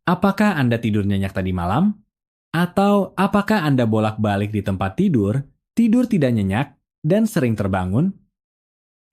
Apakah Anda tidur nyenyak tadi malam? Atau apakah Anda bolak-balik di tempat tidur, tidur tidak nyenyak, dan sering terbangun?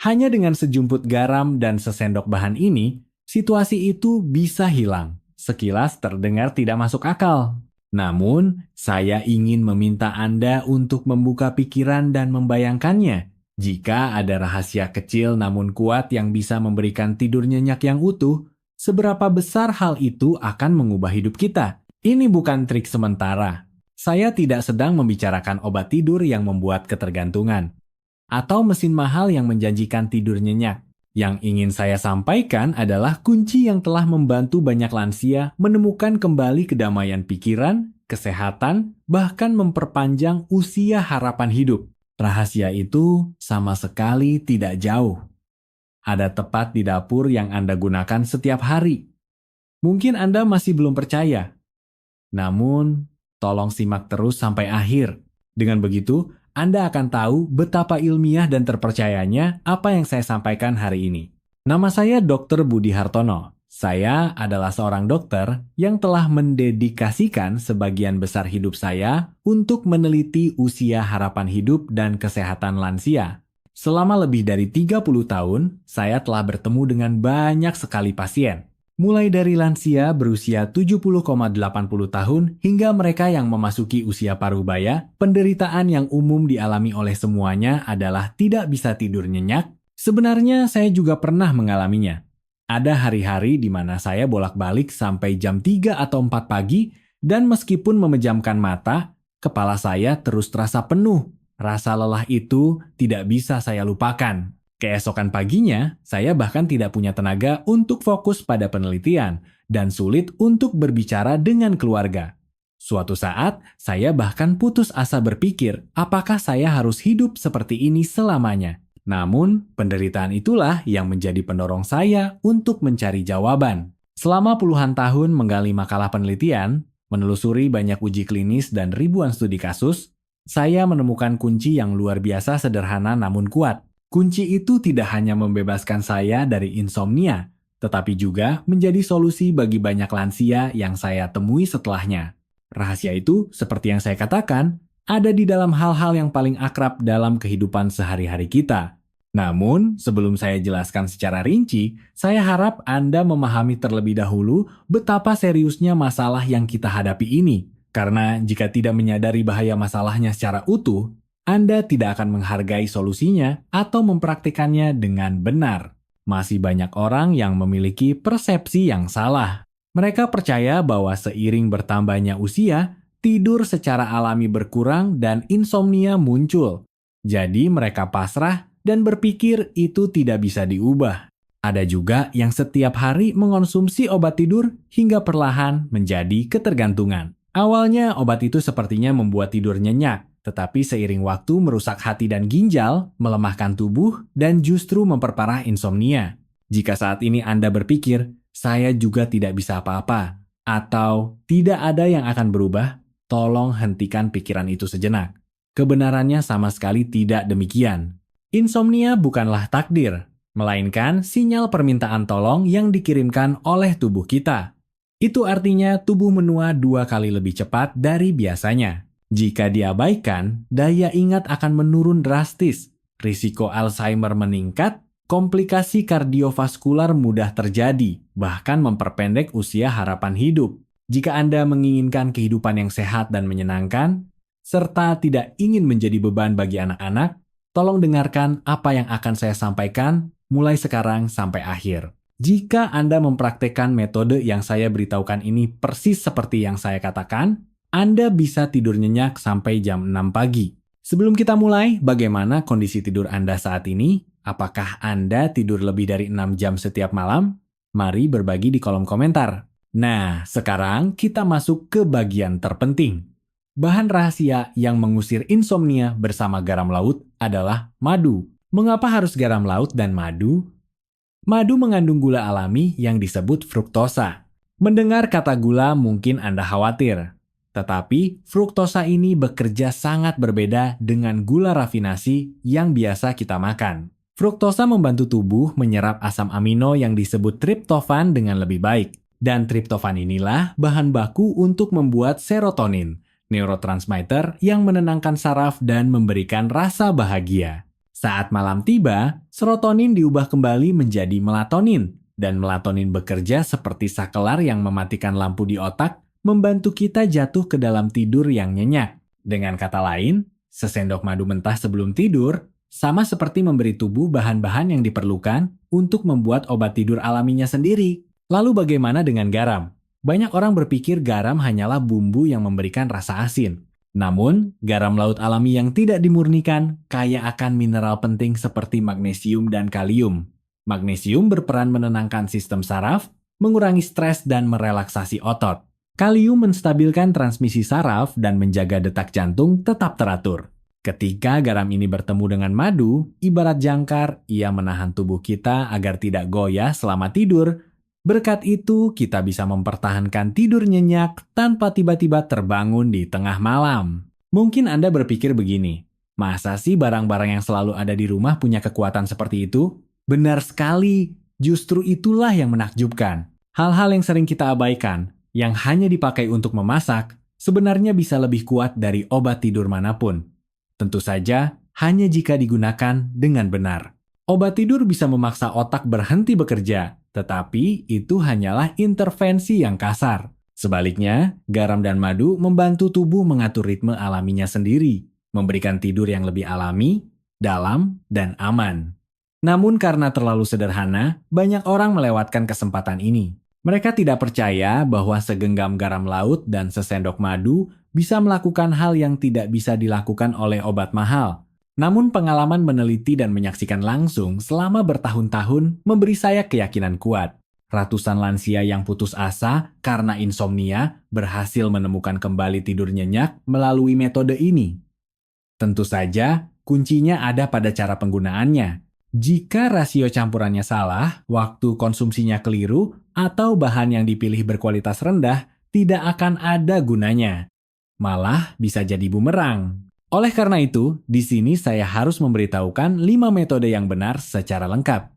Hanya dengan sejumput garam dan sesendok bahan ini, situasi itu bisa hilang. Sekilas terdengar tidak masuk akal. Namun, saya ingin meminta Anda untuk membuka pikiran dan membayangkannya. Jika ada rahasia kecil namun kuat yang bisa memberikan tidur nyenyak yang utuh, seberapa besar hal itu akan mengubah hidup kita? Ini bukan trik sementara. Saya tidak sedang membicarakan obat tidur yang membuat ketergantungan atau mesin mahal yang menjanjikan tidur nyenyak. Yang ingin saya sampaikan adalah kunci yang telah membantu banyak lansia menemukan kembali kedamaian pikiran, kesehatan, bahkan memperpanjang usia harapan hidup. Rahasia itu sama sekali tidak jauh. Ada tepat di dapur yang Anda gunakan setiap hari. Mungkin Anda masih belum percaya. Namun, tolong simak terus sampai akhir. Dengan begitu, Anda akan tahu betapa ilmiah dan terpercayanya apa yang saya sampaikan hari ini. Nama saya Dr. Budi Hartono. Saya adalah seorang dokter yang telah mendedikasikan sebagian besar hidup saya untuk meneliti usia harapan hidup dan kesehatan lansia. Selama lebih dari 30 tahun, saya telah bertemu dengan banyak sekali pasien. Mulai dari lansia berusia 70,80 tahun hingga mereka yang memasuki usia parubaya, penderitaan yang umum dialami oleh semuanya adalah tidak bisa tidur nyenyak. Sebenarnya saya juga pernah mengalaminya. Ada hari-hari di mana saya bolak-balik sampai jam 3 atau 4 pagi dan meskipun memejamkan mata, kepala saya terus terasa penuh. Rasa lelah itu tidak bisa saya lupakan. Keesokan paginya, saya bahkan tidak punya tenaga untuk fokus pada penelitian dan sulit untuk berbicara dengan keluarga. Suatu saat, saya bahkan putus asa berpikir apakah saya harus hidup seperti ini selamanya. Namun, penderitaan itulah yang menjadi pendorong saya untuk mencari jawaban. Selama puluhan tahun menggali makalah penelitian, menelusuri banyak uji klinis dan ribuan studi kasus, saya menemukan kunci yang luar biasa sederhana namun kuat. Kunci itu tidak hanya membebaskan saya dari insomnia, tetapi juga menjadi solusi bagi banyak lansia yang saya temui setelahnya. Rahasia itu, seperti yang saya katakan, ada di dalam hal-hal yang paling akrab dalam kehidupan sehari-hari kita. Namun, sebelum saya jelaskan secara rinci, saya harap Anda memahami terlebih dahulu betapa seriusnya masalah yang kita hadapi ini. Karena jika tidak menyadari bahaya masalahnya secara utuh, Anda tidak akan menghargai solusinya atau mempraktikannya dengan benar. Masih banyak orang yang memiliki persepsi yang salah. Mereka percaya bahwa seiring bertambahnya usia, tidur secara alami berkurang dan insomnia muncul. Jadi mereka pasrah dan berpikir itu tidak bisa diubah. Ada juga yang setiap hari mengonsumsi obat tidur hingga perlahan menjadi ketergantungan. Awalnya obat itu sepertinya membuat tidur nyenyak. Tetapi seiring waktu merusak hati dan ginjal, melemahkan tubuh, dan justru memperparah insomnia. Jika saat ini Anda berpikir, saya juga tidak bisa apa-apa, atau tidak ada yang akan berubah, tolong hentikan pikiran itu sejenak. Kebenarannya sama sekali tidak demikian. Insomnia bukanlah takdir, melainkan sinyal permintaan tolong yang dikirimkan oleh tubuh kita. Itu artinya tubuh menua 2 kali lebih cepat dari biasanya. Jika diabaikan, daya ingat akan menurun drastis, risiko Alzheimer meningkat, komplikasi kardiovaskular mudah terjadi, bahkan memperpendek usia harapan hidup. Jika Anda menginginkan kehidupan yang sehat dan menyenangkan, serta tidak ingin menjadi beban bagi anak-anak, tolong dengarkan apa yang akan saya sampaikan mulai sekarang sampai akhir. Jika Anda mempraktekkan metode yang saya beritahukan ini persis seperti yang saya katakan, Anda bisa tidur nyenyak sampai jam 6 pagi. Sebelum kita mulai, bagaimana kondisi tidur Anda saat ini? Apakah Anda tidur lebih dari 6 jam setiap malam? Mari berbagi di kolom komentar. Nah, sekarang kita masuk ke bagian terpenting. Bahan rahasia yang mengusir insomnia bersama garam laut adalah madu. Mengapa harus garam laut dan madu? Madu mengandung gula alami yang disebut fruktosa. Mendengar kata gula mungkin Anda khawatir. Tetapi, fruktosa ini bekerja sangat berbeda dengan gula rafinasi yang biasa kita makan. Fruktosa membantu tubuh menyerap asam amino yang disebut triptofan dengan lebih baik. Dan triptofan inilah bahan baku untuk membuat serotonin, neurotransmitter yang menenangkan saraf dan memberikan rasa bahagia. Saat malam tiba, serotonin diubah kembali menjadi melatonin, dan melatonin bekerja seperti sakelar yang mematikan lampu di otak, membantu kita jatuh ke dalam tidur yang nyenyak. Dengan kata lain, sesendok madu mentah sebelum tidur sama seperti memberi tubuh bahan-bahan yang diperlukan untuk membuat obat tidur alaminya sendiri. Lalu bagaimana dengan garam? Banyak orang berpikir garam hanyalah bumbu yang memberikan rasa asin. Namun, garam laut alami yang tidak dimurnikan kaya akan mineral penting seperti magnesium dan kalium. Magnesium berperan menenangkan sistem saraf, mengurangi stres dan merelaksasi otot. Kalium menstabilkan transmisi saraf dan menjaga detak jantung tetap teratur. Ketika garam ini bertemu dengan madu, ibarat jangkar, ia menahan tubuh kita agar tidak goyah selama tidur. Berkat itu, kita bisa mempertahankan tidur nyenyak tanpa tiba-tiba terbangun di tengah malam. Mungkin Anda berpikir begini, masa sih barang-barang yang selalu ada di rumah punya kekuatan seperti itu? Benar sekali, justru itulah yang menakjubkan. Hal-hal yang sering kita abaikan, yang hanya dipakai untuk memasak, sebenarnya bisa lebih kuat dari obat tidur manapun. Tentu saja, hanya jika digunakan dengan benar. Obat tidur bisa memaksa otak berhenti bekerja, tetapi itu hanyalah intervensi yang kasar. Sebaliknya, garam dan madu membantu tubuh mengatur ritme alaminya sendiri, memberikan tidur yang lebih alami, dalam, dan aman. Namun karena terlalu sederhana, banyak orang melewatkan kesempatan ini. Mereka tidak percaya bahwa segenggam garam laut dan sesendok madu bisa melakukan hal yang tidak bisa dilakukan oleh obat mahal. Namun pengalaman meneliti dan menyaksikan langsung selama bertahun-tahun memberi saya keyakinan kuat. Ratusan lansia yang putus asa karena insomnia berhasil menemukan kembali tidur nyenyak melalui metode ini. Tentu saja, kuncinya ada pada cara penggunaannya. Jika rasio campurannya salah, waktu konsumsinya keliru, atau bahan yang dipilih berkualitas rendah, tidak akan ada gunanya. Malah bisa jadi bumerang. Oleh karena itu, di sini saya harus memberitahukan 5 metode yang benar secara lengkap.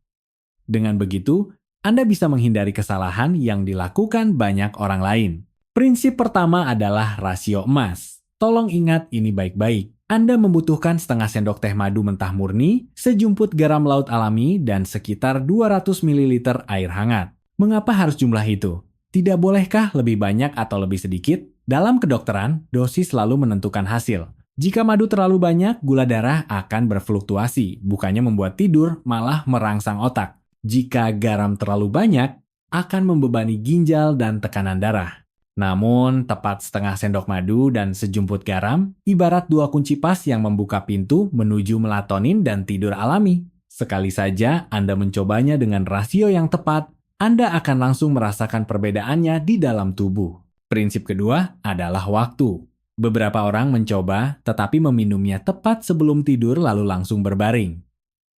Dengan begitu, Anda bisa menghindari kesalahan yang dilakukan banyak orang lain. Prinsip pertama adalah rasio emas. Tolong ingat ini baik-baik. Anda membutuhkan setengah sendok teh madu mentah murni, sejumput garam laut alami, dan sekitar 200 ml air hangat. Mengapa harus jumlah itu? Tidak bolehkah lebih banyak atau lebih sedikit? Dalam kedokteran, dosis selalu menentukan hasil. Jika madu terlalu banyak, gula darah akan berfluktuasi, bukannya membuat tidur, malah merangsang otak. Jika garam terlalu banyak, akan membebani ginjal dan tekanan darah. Namun, tepat setengah sendok madu dan sejumput garam, ibarat 2 kunci pas yang membuka pintu menuju melatonin dan tidur alami. Sekali saja Anda mencobanya dengan rasio yang tepat, Anda akan langsung merasakan perbedaannya di dalam tubuh. Prinsip kedua adalah waktu. Beberapa orang mencoba, tetapi meminumnya tepat sebelum tidur lalu langsung berbaring.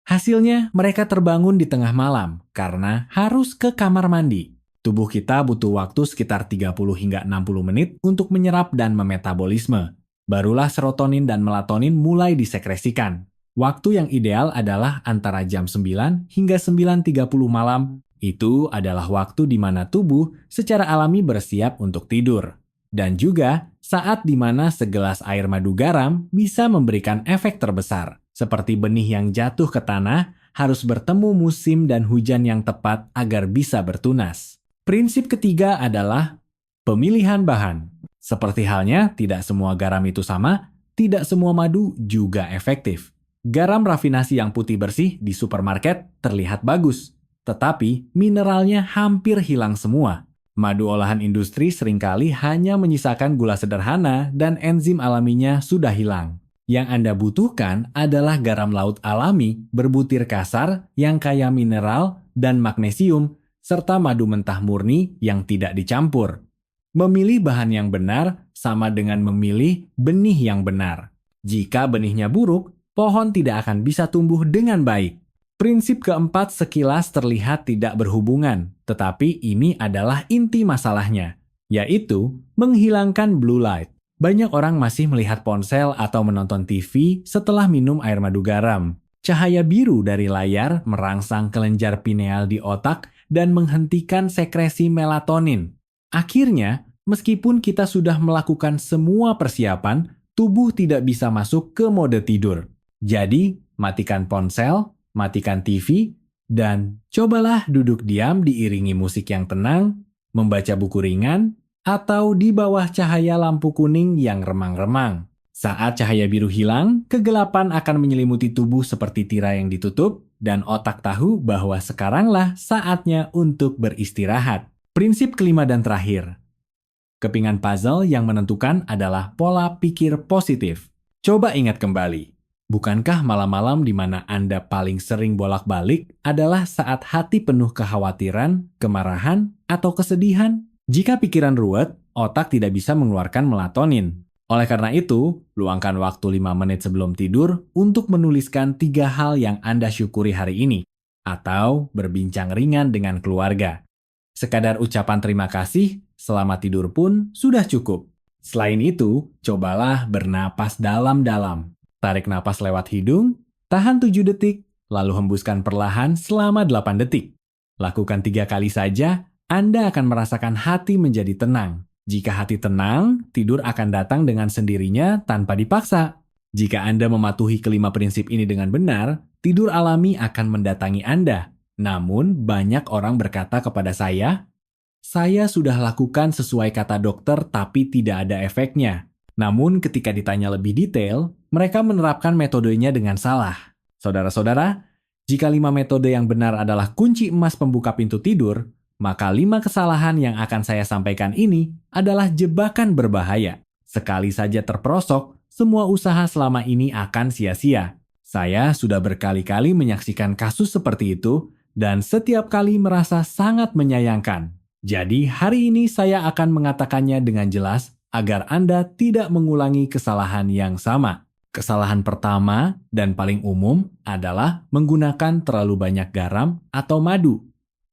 Hasilnya, mereka terbangun di tengah malam karena harus ke kamar mandi. Tubuh kita butuh waktu sekitar 30 hingga 60 menit untuk menyerap dan memetabolisme. Barulah serotonin dan melatonin mulai disekresikan. Waktu yang ideal adalah antara jam 9 hingga 9.30 malam. Itu adalah waktu di mana tubuh secara alami bersiap untuk tidur. Dan juga saat di mana segelas air madu garam bisa memberikan efek terbesar. Seperti benih yang jatuh ke tanah harus bertemu musim dan hujan yang tepat agar bisa bertunas. Prinsip ketiga adalah pemilihan bahan. Seperti halnya tidak semua garam itu sama, tidak semua madu juga efektif. Garam rafinasi yang putih bersih di supermarket terlihat bagus, tetapi mineralnya hampir hilang semua. Madu olahan industri seringkali hanya menyisakan gula sederhana dan enzim alaminya sudah hilang. Yang Anda butuhkan adalah garam laut alami berbutir kasar yang kaya mineral dan magnesium, serta madu mentah murni yang tidak dicampur. Memilih bahan yang benar sama dengan memilih benih yang benar. Jika benihnya buruk, pohon tidak akan bisa tumbuh dengan baik. Prinsip keempat sekilas terlihat tidak berhubungan, tetapi ini adalah inti masalahnya, yaitu menghilangkan blue light. Banyak orang masih melihat ponsel atau menonton TV setelah minum air madu garam. Cahaya biru dari layar merangsang kelenjar pineal di otak dan menghentikan sekresi melatonin. Akhirnya, meskipun kita sudah melakukan semua persiapan, tubuh tidak bisa masuk ke mode tidur. Jadi, matikan ponsel, matikan TV, dan cobalah duduk diam diiringi musik yang tenang, membaca buku ringan, atau di bawah cahaya lampu kuning yang remang-remang. Saat cahaya biru hilang, kegelapan akan menyelimuti tubuh seperti tirai yang ditutup, dan otak tahu bahwa sekaranglah saatnya untuk beristirahat. Prinsip kelima dan terakhir. Kepingan puzzle yang menentukan adalah pola pikir positif. Coba ingat kembali. Bukankah malam-malam di mana Anda paling sering bolak-balik adalah saat hati penuh kekhawatiran, kemarahan, atau kesedihan? Jika pikiran ruwet, otak tidak bisa mengeluarkan melatonin. Oleh karena itu, luangkan waktu 5 menit sebelum tidur untuk menuliskan 3 hal yang Anda syukuri hari ini, atau berbincang ringan dengan keluarga. Sekadar ucapan terima kasih selama tidur pun sudah cukup. Selain itu, cobalah bernapas dalam-dalam. Tarik napas lewat hidung, tahan 7 detik, lalu hembuskan perlahan selama 8 detik. Lakukan 3 kali saja, Anda akan merasakan hati menjadi tenang. Jika hati tenang, tidur akan datang dengan sendirinya tanpa dipaksa. Jika Anda mematuhi kelima prinsip ini dengan benar, tidur alami akan mendatangi Anda. Namun, banyak orang berkata kepada saya sudah lakukan sesuai kata dokter tapi tidak ada efeknya. Namun, ketika ditanya lebih detail, mereka menerapkan metodenya dengan salah. Saudara-saudara, jika 5 metode yang benar adalah kunci emas pembuka pintu tidur, maka 5 kesalahan yang akan saya sampaikan ini adalah jebakan berbahaya. Sekali saja terperosok, semua usaha selama ini akan sia-sia. Saya sudah berkali-kali menyaksikan kasus seperti itu dan setiap kali merasa sangat menyayangkan. Jadi hari ini saya akan mengatakannya dengan jelas agar Anda tidak mengulangi kesalahan yang sama. Kesalahan pertama dan paling umum adalah menggunakan terlalu banyak garam atau madu.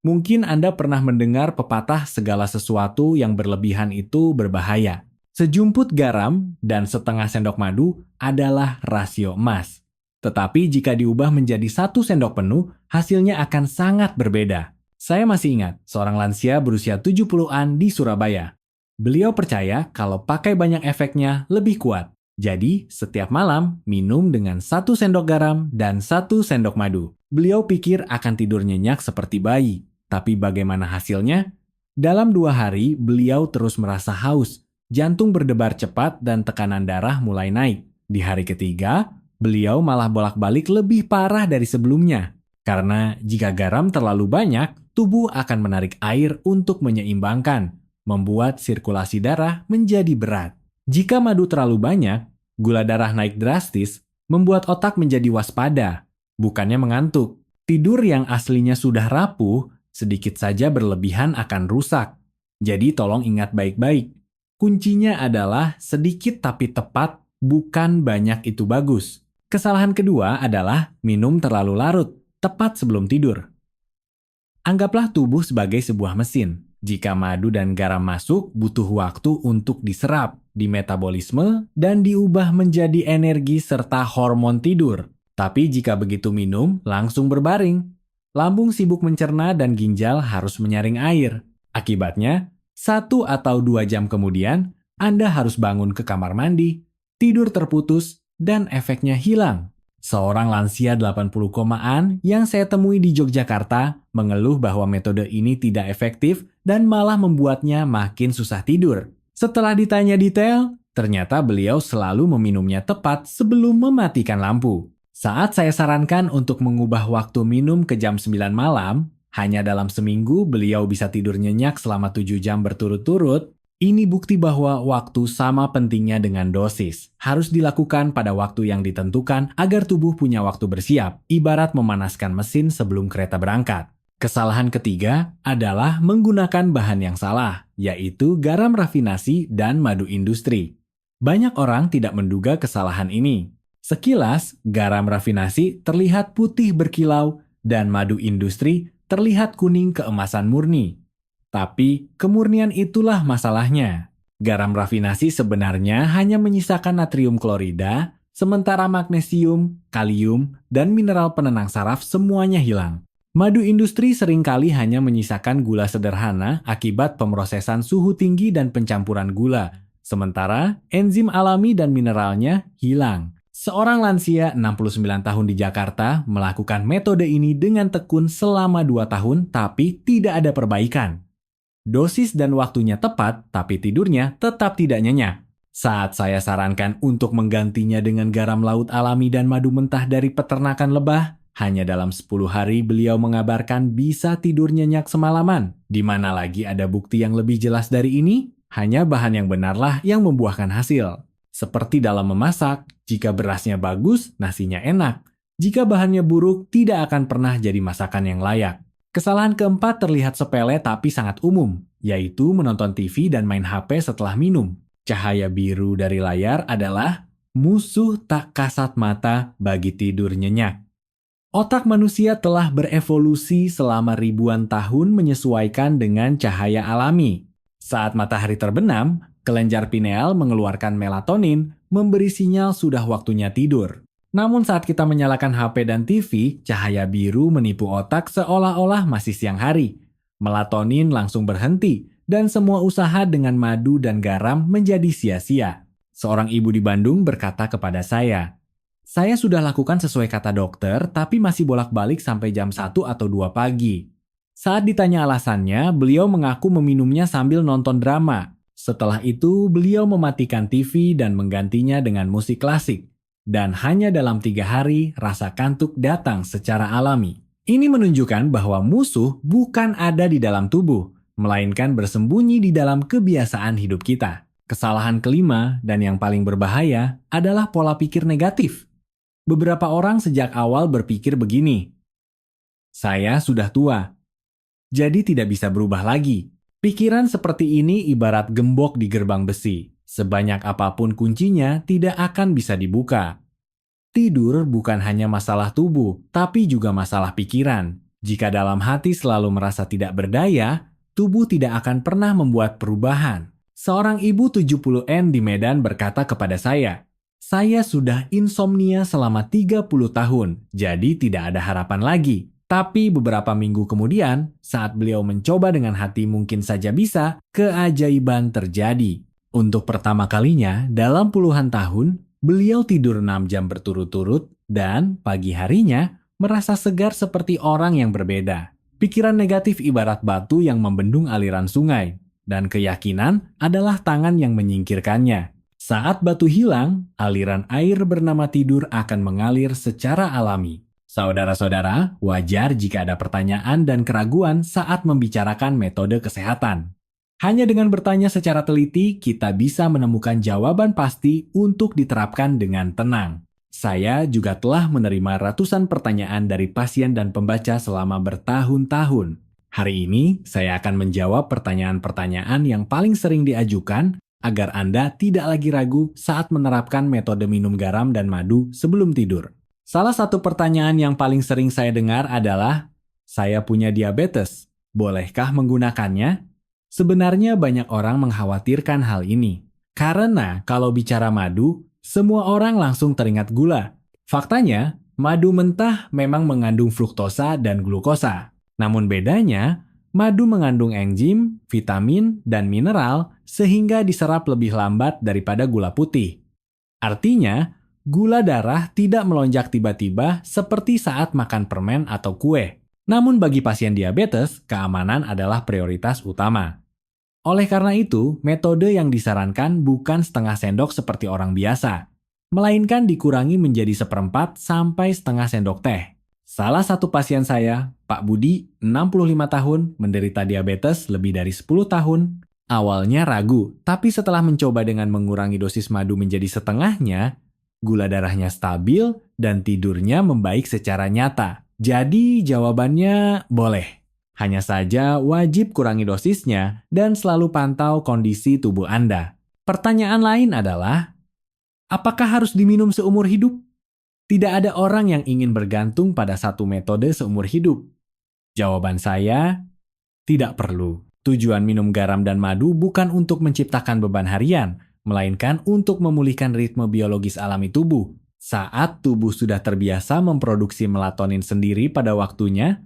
Mungkin Anda pernah mendengar pepatah segala sesuatu yang berlebihan itu berbahaya. Sejumput garam dan setengah sendok madu adalah rasio emas. Tetapi jika diubah menjadi 1 sendok penuh, hasilnya akan sangat berbeda. Saya masih ingat seorang lansia berusia 70-an di Surabaya. Beliau percaya kalau pakai banyak efeknya lebih kuat. Jadi, setiap malam minum dengan 1 sendok garam dan 1 sendok madu. Beliau pikir akan tidur nyenyak seperti bayi. Tapi bagaimana hasilnya? Dalam 2 hari, beliau terus merasa haus, jantung berdebar cepat dan tekanan darah mulai naik. Di hari ketiga, beliau malah bolak-balik lebih parah dari sebelumnya. Karena jika garam terlalu banyak, tubuh akan menarik air untuk menyeimbangkan, membuat sirkulasi darah menjadi berat. Jika madu terlalu banyak, gula darah naik drastis, membuat otak menjadi waspada, bukannya mengantuk. Tidur yang aslinya sudah rapuh, sedikit saja berlebihan akan rusak. Jadi tolong ingat baik-baik. Kuncinya adalah sedikit tapi tepat, bukan banyak itu bagus. Kesalahan kedua adalah minum terlalu larut, tepat sebelum tidur. Anggaplah tubuh sebagai sebuah mesin. Jika madu dan garam masuk, butuh waktu untuk diserap, dimetabolisme, dan diubah menjadi energi serta hormon tidur. Tapi jika begitu minum, langsung berbaring. Lambung sibuk mencerna dan ginjal harus menyaring air. Akibatnya, 1 atau 2 jam kemudian, Anda harus bangun ke kamar mandi, tidur terputus, dan efeknya hilang. Seorang lansia 80-an yang saya temui di Yogyakarta mengeluh bahwa metode ini tidak efektif dan malah membuatnya makin susah tidur. Setelah ditanya detail, ternyata beliau selalu meminumnya tepat sebelum mematikan lampu. Saat saya sarankan untuk mengubah waktu minum ke jam 9 malam, hanya dalam seminggu beliau bisa tidur nyenyak selama 7 jam berturut-turut. Ini bukti bahwa waktu sama pentingnya dengan dosis. Harus dilakukan pada waktu yang ditentukan agar tubuh punya waktu bersiap, ibarat memanaskan mesin sebelum kereta berangkat. Kesalahan ketiga adalah menggunakan bahan yang salah, yaitu garam rafinasi dan madu industri. Banyak orang tidak menduga kesalahan ini. Sekilas, garam rafinasi terlihat putih berkilau dan madu industri terlihat kuning keemasan murni. Tapi, kemurnian itulah masalahnya. Garam rafinasi sebenarnya hanya menyisakan natrium klorida, sementara magnesium, kalium, dan mineral penenang saraf semuanya hilang. Madu industri seringkali hanya menyisakan gula sederhana akibat pemrosesan suhu tinggi dan pencampuran gula, sementara enzim alami dan mineralnya hilang. Seorang lansia 69 tahun di Jakarta melakukan metode ini dengan tekun selama 2 tahun tapi tidak ada perbaikan. Dosis dan waktunya tepat, tapi tidurnya tetap tidak nyenyak. Saat saya sarankan untuk menggantinya dengan garam laut alami dan madu mentah dari peternakan lebah, hanya dalam 10 hari beliau mengabarkan bisa tidur nyenyak semalaman. Di mana lagi ada bukti yang lebih jelas dari ini? Hanya bahan yang benarlah yang membuahkan hasil. Seperti dalam memasak, jika berasnya bagus, nasinya enak. Jika bahannya buruk, tidak akan pernah jadi masakan yang layak. Kesalahan keempat terlihat sepele tapi sangat umum, yaitu menonton TV dan main HP setelah minum. Cahaya biru dari layar adalah musuh tak kasat mata bagi tidur nyenyak. Otak manusia telah berevolusi selama ribuan tahun menyesuaikan dengan cahaya alami. Saat matahari terbenam, kelenjar pineal mengeluarkan melatonin, memberi sinyal sudah waktunya tidur. Namun saat kita menyalakan HP dan TV, cahaya biru menipu otak seolah-olah masih siang hari. Melatonin langsung berhenti, dan semua usaha dengan madu dan garam menjadi sia-sia. Seorang ibu di Bandung berkata kepada saya sudah lakukan sesuai kata dokter, tapi masih bolak-balik sampai jam 1 atau 2 pagi. Saat ditanya alasannya, beliau mengaku meminumnya sambil nonton drama. Setelah itu, beliau mematikan TV dan menggantinya dengan musik klasik. Dan hanya dalam 3 hari, rasa kantuk datang secara alami. Ini menunjukkan bahwa musuh bukan ada di dalam tubuh, melainkan bersembunyi di dalam kebiasaan hidup kita. Kesalahan kelima dan yang paling berbahaya adalah pola pikir negatif. Beberapa orang sejak awal berpikir begini, saya sudah tua, jadi tidak bisa berubah lagi. Pikiran seperti ini ibarat gembok di gerbang besi. Sebanyak apapun kuncinya tidak akan bisa dibuka. Tidur bukan hanya masalah tubuh, tapi juga masalah pikiran. Jika dalam hati selalu merasa tidak berdaya, tubuh tidak akan pernah membuat perubahan. Seorang ibu 70N di Medan berkata kepada saya sudah insomnia selama 30 tahun, jadi tidak ada harapan lagi. Tapi beberapa minggu kemudian, saat beliau mencoba dengan hati mungkin saja bisa, keajaiban terjadi. Untuk pertama kalinya, dalam puluhan tahun, beliau tidur 6 jam berturut-turut dan pagi harinya merasa segar seperti orang yang berbeda. Pikiran negatif ibarat batu yang membendung aliran sungai, dan keyakinan adalah tangan yang menyingkirkannya. Saat batu hilang, aliran air bernama tidur akan mengalir secara alami. Saudara-saudara, wajar jika ada pertanyaan dan keraguan saat membicarakan metode kesehatan. Hanya dengan bertanya secara teliti, kita bisa menemukan jawaban pasti untuk diterapkan dengan tenang. Saya juga telah menerima ratusan pertanyaan dari pasien dan pembaca selama bertahun-tahun. Hari ini, saya akan menjawab pertanyaan-pertanyaan yang paling sering diajukan agar Anda tidak lagi ragu saat menerapkan metode minum garam dan madu sebelum tidur. Salah satu pertanyaan yang paling sering saya dengar adalah, saya punya diabetes, bolehkah menggunakannya? Sebenarnya banyak orang mengkhawatirkan hal ini. Karena kalau bicara madu, semua orang langsung teringat gula. Faktanya, madu mentah memang mengandung fruktosa dan glukosa. Namun bedanya, madu mengandung enzim, vitamin, dan mineral sehingga diserap lebih lambat daripada gula putih. Artinya, gula darah tidak melonjak tiba-tiba seperti saat makan permen atau kue. Namun bagi pasien diabetes, keamanan adalah prioritas utama. Oleh karena itu, metode yang disarankan bukan setengah sendok seperti orang biasa, melainkan dikurangi menjadi 1/4 sampai setengah sendok teh. Salah satu pasien saya, Pak Budi, 65 tahun, menderita diabetes lebih dari 10 tahun. Awalnya ragu, tapi setelah mencoba dengan mengurangi dosis madu menjadi setengahnya, gula darahnya stabil dan tidurnya membaik secara nyata. Jadi jawabannya boleh. Hanya saja wajib kurangi dosisnya dan selalu pantau kondisi tubuh Anda. Pertanyaan lain adalah, apakah harus diminum seumur hidup? Tidak ada orang yang ingin bergantung pada satu metode seumur hidup. Jawaban saya, tidak perlu. Tujuan minum garam dan madu bukan untuk menciptakan beban harian, melainkan untuk memulihkan ritme biologis alami tubuh. Saat tubuh sudah terbiasa memproduksi melatonin sendiri pada waktunya,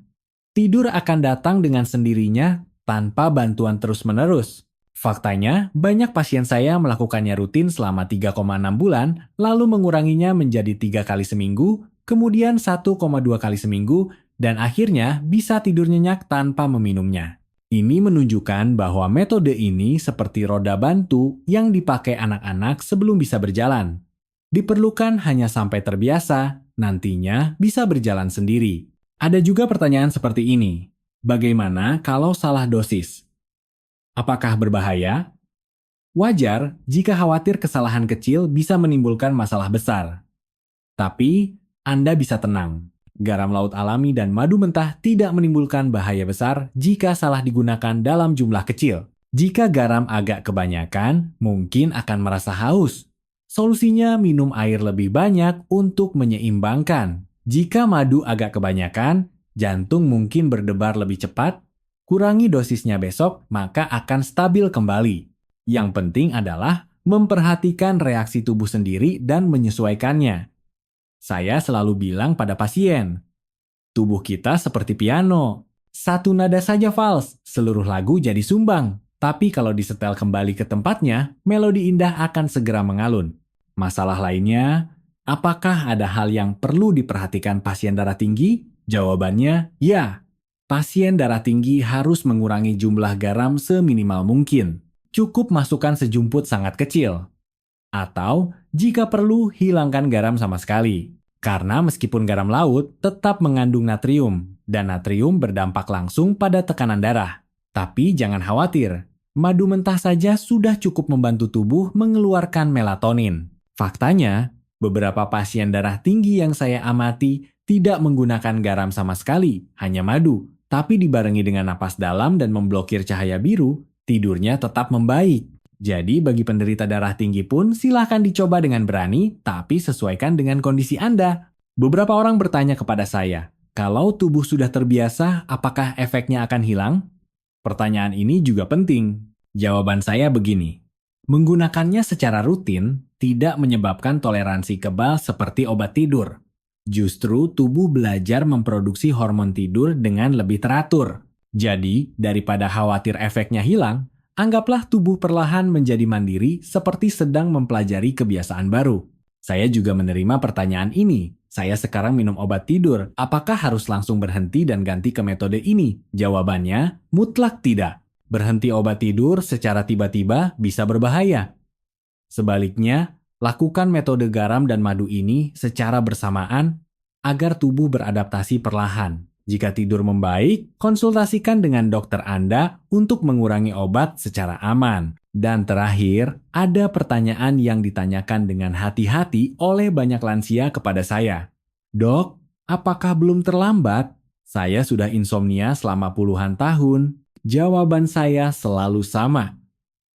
Tidur akan datang dengan sendirinya tanpa bantuan terus-menerus. Faktanya, banyak pasien saya melakukannya rutin selama 3,6 bulan, lalu menguranginya menjadi 3 kali seminggu, kemudian 1,2 kali seminggu, dan akhirnya bisa tidur nyenyak tanpa meminumnya. Ini menunjukkan bahwa metode ini seperti roda bantu yang dipakai anak-anak sebelum bisa berjalan. Diperlukan hanya sampai terbiasa, nantinya bisa berjalan sendiri. Ada juga pertanyaan seperti ini. Bagaimana kalau salah dosis? Apakah berbahaya? Wajar jika khawatir kesalahan kecil bisa menimbulkan masalah besar. Tapi, Anda bisa tenang. Garam laut alami dan madu mentah tidak menimbulkan bahaya besar jika salah digunakan dalam jumlah kecil. Jika garam agak kebanyakan, mungkin akan merasa haus. Solusinya minum air lebih banyak untuk menyeimbangkan. Jika madu agak kebanyakan, jantung mungkin berdebar lebih cepat. Kurangi dosisnya besok, maka akan stabil kembali. Yang penting adalah memperhatikan reaksi tubuh sendiri dan menyesuaikannya. Saya selalu bilang pada pasien, tubuh kita seperti piano. Satu nada saja fals, seluruh lagu jadi sumbang. Tapi kalau disetel kembali ke tempatnya, melodi indah akan segera mengalun. Masalah lainnya, apakah ada hal yang perlu diperhatikan pasien darah tinggi? Jawabannya, ya. Pasien darah tinggi harus mengurangi jumlah garam seminimal mungkin. Cukup masukkan sejumput sangat kecil. Atau, jika perlu, hilangkan garam sama sekali. Karena meskipun garam laut tetap mengandung natrium, dan natrium berdampak langsung pada tekanan darah. Tapi jangan khawatir, madu mentah saja sudah cukup membantu tubuh mengeluarkan melatonin. Faktanya, beberapa pasien darah tinggi yang saya amati tidak menggunakan garam sama sekali, hanya madu. Tapi dibarengi dengan napas dalam dan memblokir cahaya biru, tidurnya tetap membaik. Jadi bagi penderita darah tinggi pun silahkan dicoba dengan berani, tapi sesuaikan dengan kondisi Anda. Beberapa orang bertanya kepada saya, kalau tubuh sudah terbiasa, apakah efeknya akan hilang? Pertanyaan ini juga penting. Jawaban saya begini, menggunakannya secara rutin tidak menyebabkan toleransi kebal seperti obat tidur. Justru tubuh belajar memproduksi hormon tidur dengan lebih teratur. Jadi, daripada khawatir efeknya hilang, anggaplah tubuh perlahan menjadi mandiri seperti sedang mempelajari kebiasaan baru. Saya juga menerima pertanyaan ini. Saya sekarang minum obat tidur, apakah harus langsung berhenti dan ganti ke metode ini? Jawabannya, mutlak tidak. Berhenti obat tidur secara tiba-tiba bisa berbahaya. Sebaliknya, lakukan metode garam dan madu ini secara bersamaan agar tubuh beradaptasi perlahan. Jika tidur membaik, konsultasikan dengan dokter Anda untuk mengurangi obat secara aman. Dan terakhir, ada pertanyaan yang ditanyakan dengan hati-hati oleh banyak lansia kepada saya. Dok, apakah belum terlambat? Saya sudah insomnia selama puluhan tahun. Jawaban saya selalu sama.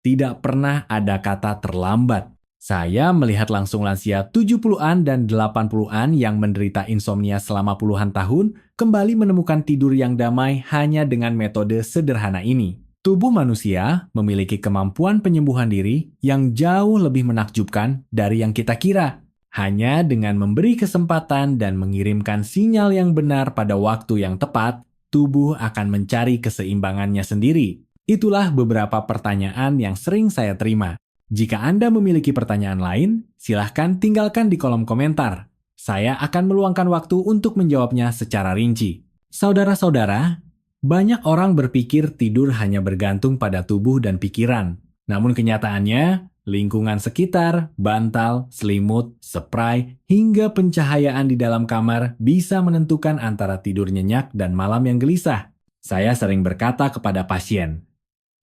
Tidak pernah ada kata terlambat. Saya melihat langsung lansia 70-an dan 80-an yang menderita insomnia selama puluhan tahun kembali menemukan tidur yang damai hanya dengan metode sederhana ini. Tubuh manusia memiliki kemampuan penyembuhan diri yang jauh lebih menakjubkan dari yang kita kira. Hanya dengan memberi kesempatan dan mengirimkan sinyal yang benar pada waktu yang tepat, tubuh akan mencari keseimbangannya sendiri. Itulah beberapa pertanyaan yang sering saya terima. Jika Anda memiliki pertanyaan lain, silahkan tinggalkan di kolom komentar. Saya akan meluangkan waktu untuk menjawabnya secara rinci. Saudara-saudara, banyak orang berpikir tidur hanya bergantung pada tubuh dan pikiran. Namun kenyataannya, lingkungan sekitar, bantal, selimut, spray, hingga pencahayaan di dalam kamar bisa menentukan antara tidur nyenyak dan malam yang gelisah. Saya sering berkata kepada pasien,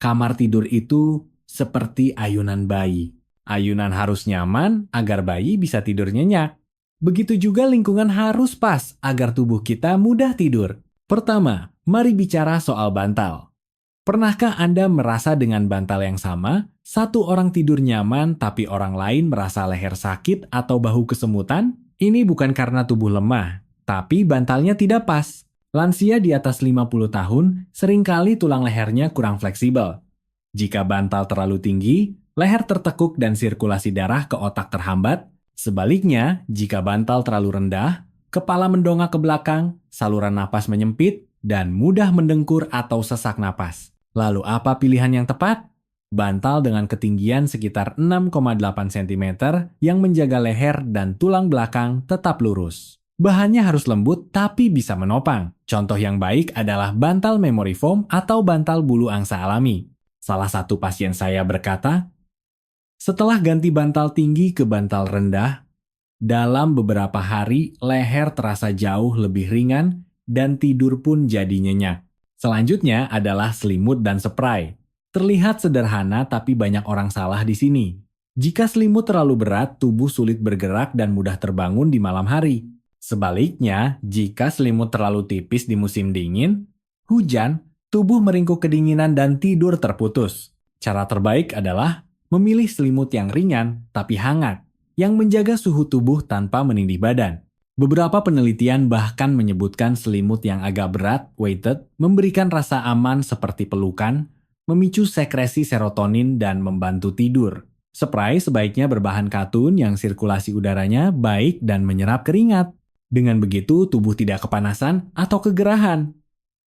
kamar tidur itu seperti ayunan bayi. Ayunan harus nyaman agar bayi bisa tidur nyenyak. Begitu juga lingkungan harus pas agar tubuh kita mudah tidur. Pertama, mari bicara soal bantal. Pernahkah Anda merasa dengan bantal yang sama, satu orang tidur nyaman tapi orang lain merasa leher sakit atau bahu kesemutan? Ini bukan karena tubuh lemah, tapi bantalnya tidak pas. Lansia di atas 50 tahun seringkali tulang lehernya kurang fleksibel. Jika bantal terlalu tinggi, leher tertekuk dan sirkulasi darah ke otak terhambat. Sebaliknya, jika bantal terlalu rendah, kepala mendongak ke belakang, saluran napas menyempit, dan mudah mendengkur atau sesak napas. Lalu apa pilihan yang tepat? Bantal dengan ketinggian sekitar 6,8 cm yang menjaga leher dan tulang belakang tetap lurus. Bahannya harus lembut tapi bisa menopang. Contoh yang baik adalah bantal memory foam atau bantal bulu angsa alami. Salah satu pasien saya berkata, setelah ganti bantal tinggi ke bantal rendah, dalam beberapa hari leher terasa jauh lebih ringan dan tidur pun jadi nyenyak. Selanjutnya adalah selimut dan spray. Terlihat sederhana tapi banyak orang salah di sini. Jika selimut terlalu berat, tubuh sulit bergerak dan mudah terbangun di malam hari. Sebaliknya, jika selimut terlalu tipis di musim dingin, hujan, tubuh meringkuk kedinginan dan tidur terputus. Cara terbaik adalah memilih selimut yang ringan tapi hangat, yang menjaga suhu tubuh tanpa menindih badan. Beberapa penelitian bahkan menyebutkan selimut yang agak berat, weighted, memberikan rasa aman seperti pelukan, memicu sekresi serotonin dan membantu tidur. Spray sebaiknya berbahan katun yang sirkulasi udaranya baik dan menyerap keringat. Dengan begitu tubuh tidak kepanasan atau kegerahan.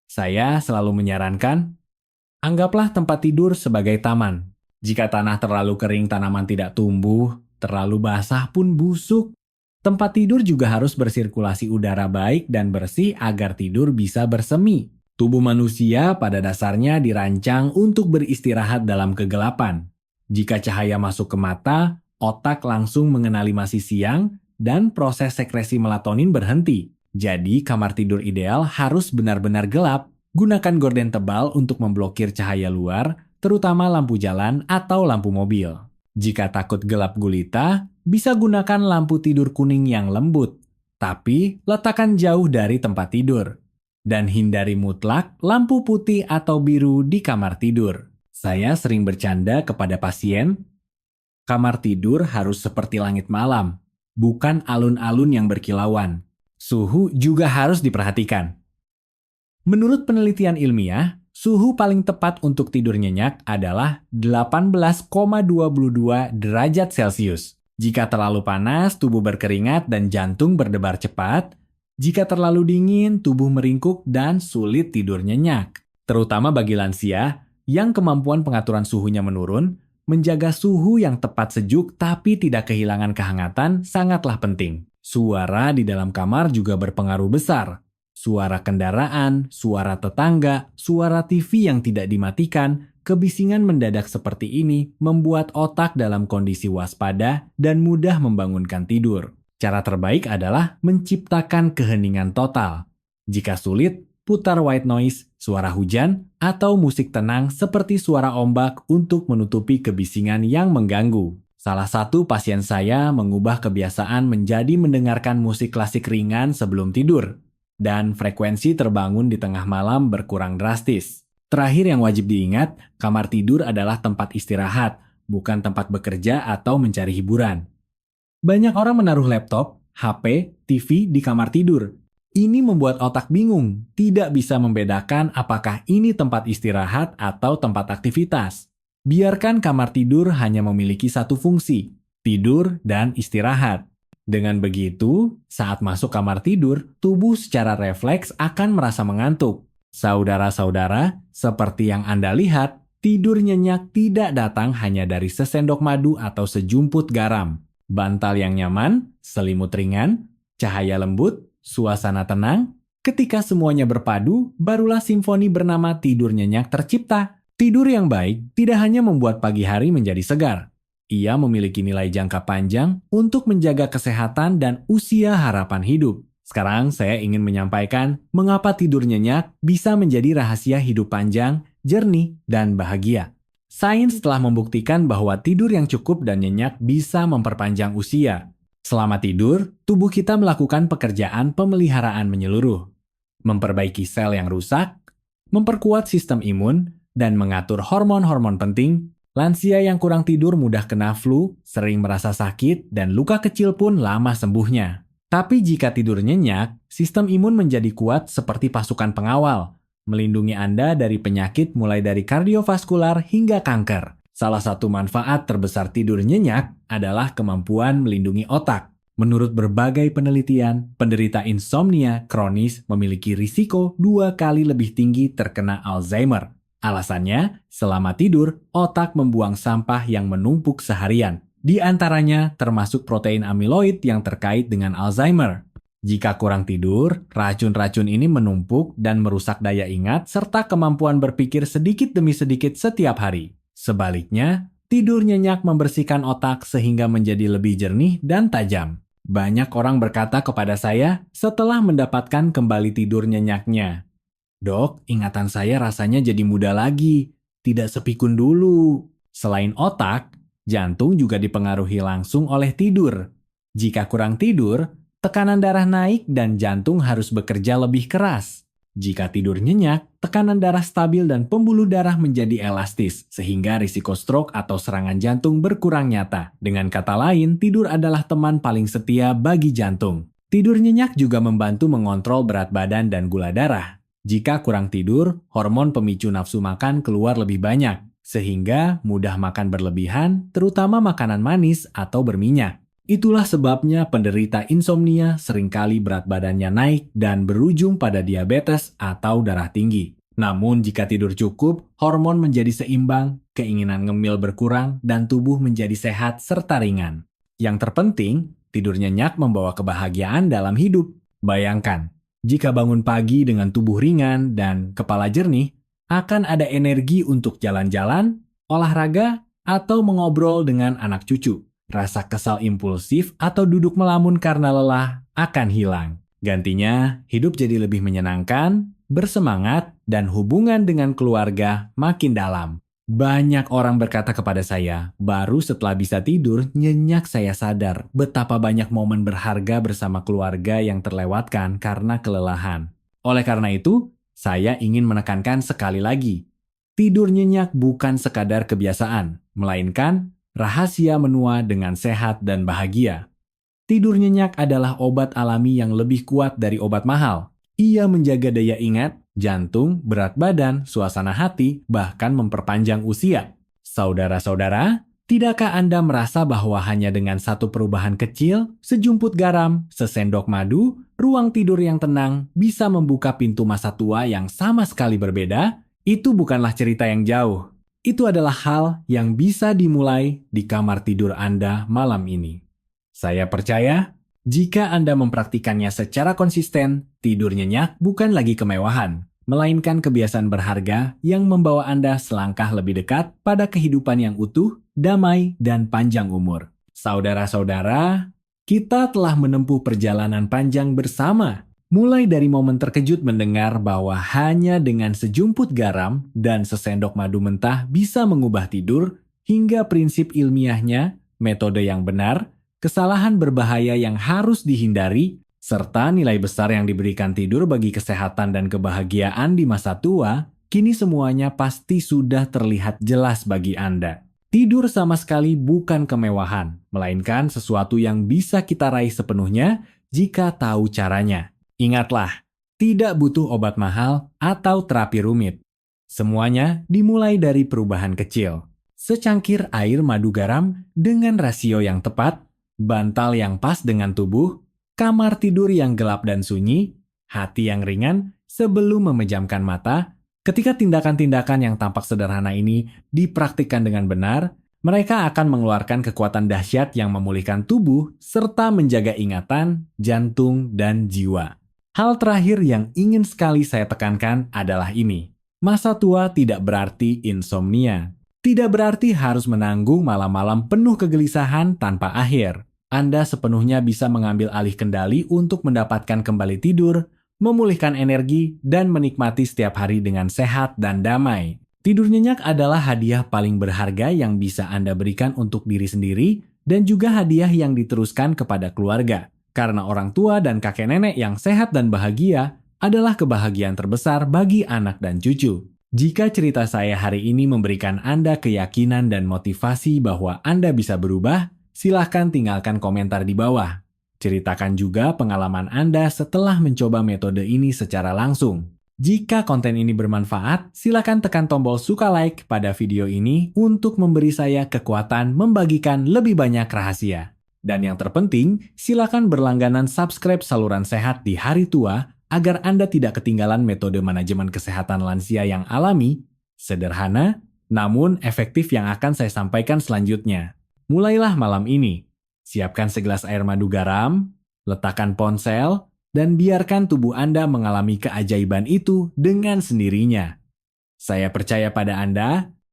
Saya selalu menyarankan, anggaplah tempat tidur sebagai taman. Jika tanah terlalu kering, tanaman tidak tumbuh. Terlalu basah pun busuk. Tempat tidur juga harus bersirkulasi udara baik dan bersih agar tidur bisa bersemi. Tubuh manusia pada dasarnya dirancang untuk beristirahat dalam kegelapan. Jika cahaya masuk ke mata, otak langsung mengenali masih siang dan proses sekresi melatonin berhenti. Jadi kamar tidur ideal harus benar-benar gelap. Gunakan gorden tebal untuk memblokir cahaya luar, terutama lampu jalan atau lampu mobil. Jika takut gelap gulita, bisa gunakan lampu tidur kuning yang lembut, tapi letakkan jauh dari tempat tidur. Dan hindari mutlak lampu putih atau biru di kamar tidur. Saya sering bercanda kepada pasien, kamar tidur harus seperti langit malam, bukan alun-alun yang berkilauan. Suhu juga harus diperhatikan. Menurut penelitian ilmiah, suhu paling tepat untuk tidur nyenyak adalah 18,22 derajat Celcius. Jika terlalu panas, tubuh berkeringat dan jantung berdebar cepat. Jika terlalu dingin, tubuh meringkuk dan sulit tidur nyenyak. Terutama bagi lansia yang kemampuan pengaturan suhunya menurun, menjaga suhu yang tepat sejuk tapi tidak kehilangan kehangatan sangatlah penting. Suara di dalam kamar juga berpengaruh besar. Suara kendaraan, suara tetangga, suara TV yang tidak dimatikan, kebisingan mendadak seperti ini membuat otak dalam kondisi waspada dan mudah membangunkan tidur. Cara terbaik adalah menciptakan keheningan total. Jika sulit, putar white noise, suara hujan, atau musik tenang seperti suara ombak untuk menutupi kebisingan yang mengganggu. Salah satu pasien saya mengubah kebiasaan menjadi mendengarkan musik klasik ringan sebelum tidur. Dan frekuensi terbangun di tengah malam berkurang drastis. Terakhir yang wajib diingat, kamar tidur adalah tempat istirahat, bukan tempat bekerja atau mencari hiburan. Banyak orang menaruh laptop, HP, TV di kamar tidur. Ini membuat otak bingung, tidak bisa membedakan apakah ini tempat istirahat atau tempat aktivitas. Biarkan kamar tidur hanya memiliki satu fungsi, tidur dan istirahat. Dengan begitu, saat masuk kamar tidur, tubuh secara refleks akan merasa mengantuk. Saudara-saudara, seperti yang Anda lihat, tidur nyenyak tidak datang hanya dari sesendok madu atau sejumput garam. Bantal yang nyaman, selimut ringan, cahaya lembut, suasana tenang. Ketika semuanya berpadu, barulah simfoni bernama tidur nyenyak tercipta. Tidur yang baik tidak hanya membuat pagi hari menjadi segar. Ia memiliki nilai jangka panjang untuk menjaga kesehatan dan usia harapan hidup. Sekarang saya ingin menyampaikan mengapa tidur nyenyak bisa menjadi rahasia hidup panjang, jernih, dan bahagia. Sains telah membuktikan bahwa tidur yang cukup dan nyenyak bisa memperpanjang usia. Selama tidur, tubuh kita melakukan pekerjaan pemeliharaan menyeluruh, memperbaiki sel yang rusak, memperkuat sistem imun, dan mengatur hormon-hormon penting. Lansia yang kurang tidur mudah kena flu, sering merasa sakit, dan luka kecil pun lama sembuhnya. Tapi jika tidur nyenyak, sistem imun menjadi kuat seperti pasukan pengawal, melindungi Anda dari penyakit mulai dari kardiovaskular hingga kanker. Salah satu manfaat terbesar tidur nyenyak adalah kemampuan melindungi otak. Menurut berbagai penelitian, penderita insomnia kronis memiliki risiko 2 kali lebih tinggi terkena Alzheimer. Alasannya, selama tidur, otak membuang sampah yang menumpuk seharian. Di antaranya termasuk protein amiloid yang terkait dengan Alzheimer. Jika kurang tidur, racun-racun ini menumpuk dan merusak daya ingat serta kemampuan berpikir sedikit demi sedikit setiap hari. Sebaliknya, tidur nyenyak membersihkan otak sehingga menjadi lebih jernih dan tajam. Banyak orang berkata kepada saya setelah mendapatkan kembali tidur nyenyaknya, "Dok, ingatan saya rasanya jadi muda lagi, tidak sepikun dulu." Selain otak, jantung juga dipengaruhi langsung oleh tidur. Jika kurang tidur, tekanan darah naik dan jantung harus bekerja lebih keras. Jika tidur nyenyak, tekanan darah stabil dan pembuluh darah menjadi elastis, sehingga risiko stroke atau serangan jantung berkurang nyata. Dengan kata lain, tidur adalah teman paling setia bagi jantung. Tidur nyenyak juga membantu mengontrol berat badan dan gula darah. Jika kurang tidur, hormon pemicu nafsu makan keluar lebih banyak, sehingga mudah makan berlebihan, terutama makanan manis atau berminyak. Itulah sebabnya penderita insomnia seringkali berat badannya naik dan berujung pada diabetes atau darah tinggi. Namun jika tidur cukup, hormon menjadi seimbang, keinginan ngemil berkurang, dan tubuh menjadi sehat serta ringan. Yang terpenting, tidur nyenyak membawa kebahagiaan dalam hidup. Bayangkan, jika bangun pagi dengan tubuh ringan dan kepala jernih, akan ada energi untuk jalan-jalan, olahraga, atau mengobrol dengan anak cucu. Rasa kesal impulsif atau duduk melamun karena lelah akan hilang. Gantinya, hidup jadi lebih menyenangkan, bersemangat, dan hubungan dengan keluarga makin dalam. Banyak orang berkata kepada saya, baru setelah bisa tidur, nyenyak saya sadar betapa banyak momen berharga bersama keluarga yang terlewatkan karena kelelahan. Oleh karena itu, saya ingin menekankan sekali lagi, tidur nyenyak bukan sekadar kebiasaan, melainkan rahasia menua dengan sehat dan bahagia. Tidur nyenyak adalah obat alami yang lebih kuat dari obat mahal. Ia menjaga daya ingat, jantung, berat badan, suasana hati, bahkan memperpanjang usia. Saudara-saudara, tidakkah Anda merasa bahwa hanya dengan satu perubahan kecil, sejumput garam, sesendok madu, ruang tidur yang tenang, bisa membuka pintu masa tua yang sama sekali berbeda? Itu bukanlah cerita yang jauh. Itu adalah hal yang bisa dimulai di kamar tidur Anda malam ini. Saya percaya, jika Anda mempraktikannya secara konsisten, tidur nyenyak bukan lagi kemewahan, melainkan kebiasaan berharga yang membawa Anda selangkah lebih dekat pada kehidupan yang utuh, damai, dan panjang umur. Saudara-saudara, kita telah menempuh perjalanan panjang bersama. Mulai dari momen terkejut mendengar bahwa hanya dengan sejumput garam dan sesendok madu mentah bisa mengubah tidur, hingga prinsip ilmiahnya, metode yang benar, kesalahan berbahaya yang harus dihindari, serta nilai besar yang diberikan tidur bagi kesehatan dan kebahagiaan di masa tua, kini semuanya pasti sudah terlihat jelas bagi Anda. Tidur sama sekali bukan kemewahan, melainkan sesuatu yang bisa kita raih sepenuhnya jika tahu caranya. Ingatlah, tidak butuh obat mahal atau terapi rumit. Semuanya dimulai dari perubahan kecil. Secangkir air madu garam dengan rasio yang tepat, bantal yang pas dengan tubuh, kamar tidur yang gelap dan sunyi, hati yang ringan sebelum memejamkan mata. Ketika tindakan-tindakan yang tampak sederhana ini dipraktikkan dengan benar, mereka akan mengeluarkan kekuatan dahsyat yang memulihkan tubuh serta menjaga ingatan, jantung, dan jiwa. Hal terakhir yang ingin sekali saya tekankan adalah ini. Masa tua tidak berarti insomnia. Tidak berarti harus menanggung malam-malam penuh kegelisahan tanpa akhir. Anda sepenuhnya bisa mengambil alih kendali untuk mendapatkan kembali tidur, memulihkan energi, dan menikmati setiap hari dengan sehat dan damai. Tidur nyenyak adalah hadiah paling berharga yang bisa Anda berikan untuk diri sendiri dan juga hadiah yang diteruskan kepada keluarga. Karena orang tua dan kakek nenek yang sehat dan bahagia adalah kebahagiaan terbesar bagi anak dan cucu. Jika cerita saya hari ini memberikan Anda keyakinan dan motivasi bahwa Anda bisa berubah, silahkan tinggalkan komentar di bawah. Ceritakan juga pengalaman Anda setelah mencoba metode ini secara langsung. Jika konten ini bermanfaat, silakan tekan tombol suka like pada video ini untuk memberi saya kekuatan membagikan lebih banyak rahasia. Dan yang terpenting, silakan berlangganan subscribe saluran sehat di hari tua agar Anda tidak ketinggalan metode manajemen kesehatan lansia yang alami, sederhana, namun efektif yang akan saya sampaikan selanjutnya. Mulailah malam ini. Siapkan segelas air madu garam, letakkan ponsel, dan biarkan tubuh Anda mengalami keajaiban itu dengan sendirinya. Saya percaya pada Anda,